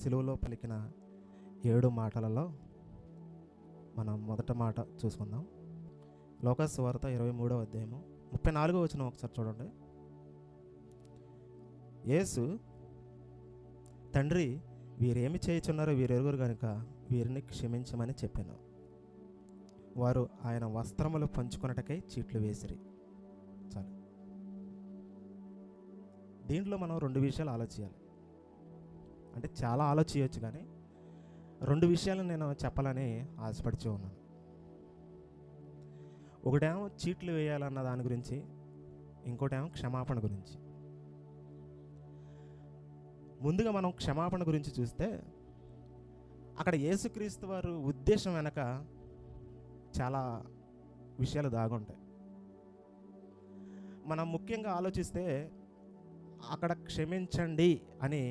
సిలువలో పలికిన 7 మాటలలో మనం మొదటి మాట చూసుకుందాం. లోకాసు వార్త 23వ అధ్యాయము 34వ వచనం ఒకసారి చూడండి. యేసు, తండ్రి, వీరేమి చేయుచున్నారో వీరెరుగురు గనుక వీరిని క్షమించమని చెప్పాను. వారు ఆయన వస్త్రములు పంచుకొనుటకై చీట్లు వేసిరి. చాలు. దీంట్లో మనం 2 విషయాలు ఆలోచించాలి. అంటే చాలా ఆలోచించవచ్చు, కానీ 2 విషయాలు నేను చెప్పాలని ఆశపడుతూ ఉన్నాను. ఒకటేమో చీట్లు వేయాలన్న దాని గురించి, ఇంకోటేమో క్షమాపణ గురించి. ముందుగా మనం క్షమాపణ గురించి చూస్తే, అక్కడ యేసుక్రీస్తు వారు ఉద్దేశం వెనక చాలా విషయాలు దాగుంటాయి. మనం ముఖ్యంగా ఆలోచిస్తే అక్కడ క్షమించండి అని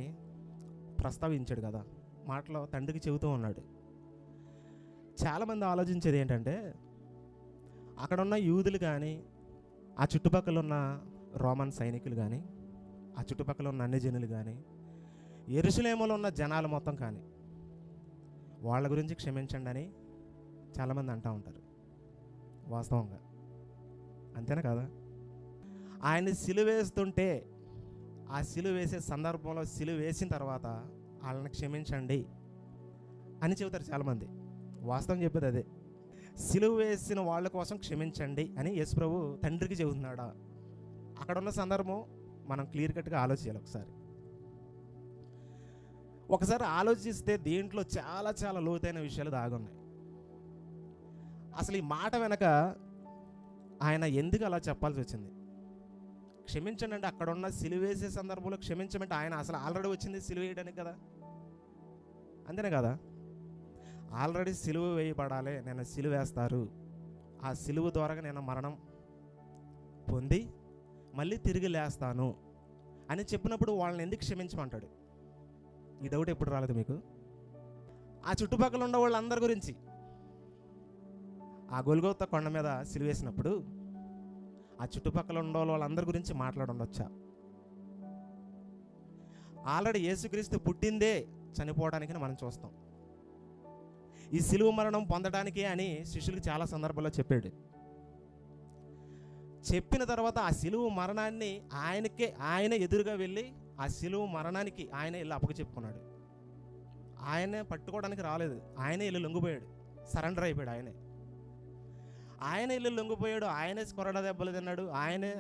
ప్రస్తావించాడు కదా, మాటలో తండ్రికి చెబుతూ ఉన్నాడు. చాలామంది ఆలోచించేది ఏంటంటే, అక్కడ ఉన్న యూదులు కానీ, ఆ చుట్టుపక్కల ఉన్న రోమన్ సైనికులు కానీ, ఆ చుట్టుపక్కల ఉన్న అన్ని జనులు కానీ, యెరూషలేములో ఉన్న జనాలు మొత్తం కానీ, వాళ్ళ గురించి క్షమించండి అని చాలామంది అంటూ ఉంటారు. వాస్తవంగా అంతేనా కదా? ఆయన్ని సిలువ వేస్తుంటే, ఆ సిలువ వేసే సందర్భంలో సిలువ వేసిన తర్వాత వాళ్ళని క్షమించండి అని చెబుతారు చాలామంది. వాస్తవం చెప్పేది అదే. సిలువ వేసిన వాళ్ళ కోసం క్షమించండి అని యేసుప్రభు తండ్రికి చెబుతున్నాడా? అక్కడ ఉన్న సందర్భం మనం క్లియర్ కట్గా ఆలోచించాలి. ఒకసారి ఆలోచిస్తే దీంట్లో చాలా చాలా లోతైన విషయాలు దాగున్నాయి. అసలు ఈ మాట వెనక ఆయన ఎందుకు అలా చెప్పాల్సి వచ్చింది? క్షమించండి అంటే అక్కడ ఉన్న సిలువ వేసే సందర్భంలో క్షమించమంటే ఆయన అసలు ఆల్రెడీ వచ్చింది సిలువ వేయడానికి కదా, అంతేనే కదా? ఆల్రెడీ సిలువ వేయబడాలి, నేను సిలువ వేస్తారు, ఆ సిలువ ద్వారా నేను మరణం పొంది మళ్ళీ తిరిగి లేస్తాను అని చెప్పినప్పుడు వాళ్ళని ఎందుకు క్షమించమంటాడు? ఈ డౌట్ ఎప్పుడు రాలేదు మీకు? ఆ చుట్టుపక్కల ఉన్న వాళ్ళందరి గురించి, ఆ గొల్గొతా కొండ మీద సిలువ వేసినప్పుడు ఆ చుట్టుపక్కల ఉన్న వాళ్ళందరి గురించి మాట్లాడుండొచ్చా? ఆల్రెడీ యేసుక్రీస్తు పుట్టిందే చనిపోవడానికి మనం చూస్తాం. ఈ సిలువ మరణం పొందడానికి అని శిష్యులకు చాలా సందర్భాల్లో చెప్పాడు. చెప్పిన తర్వాత ఆ సిలువ మరణాన్ని ఆయన ఎదురుగా వెళ్ళి ఆ సిలువ మరణానికి ఆయన వెళ్ళి అప్పచెప్పుకున్నాడు. ఆయనే పట్టుకోవడానికి రాలేదు, ఆయనే వెళ్ళి లొంగిపోయాడు, సరెండర్ అయిపోయాడు. ఆయనే వెళ్ళి లొంగిపోయాడు, ఆయనే కొరడా దెబ్బలు తిన్నాడు, ఆయనే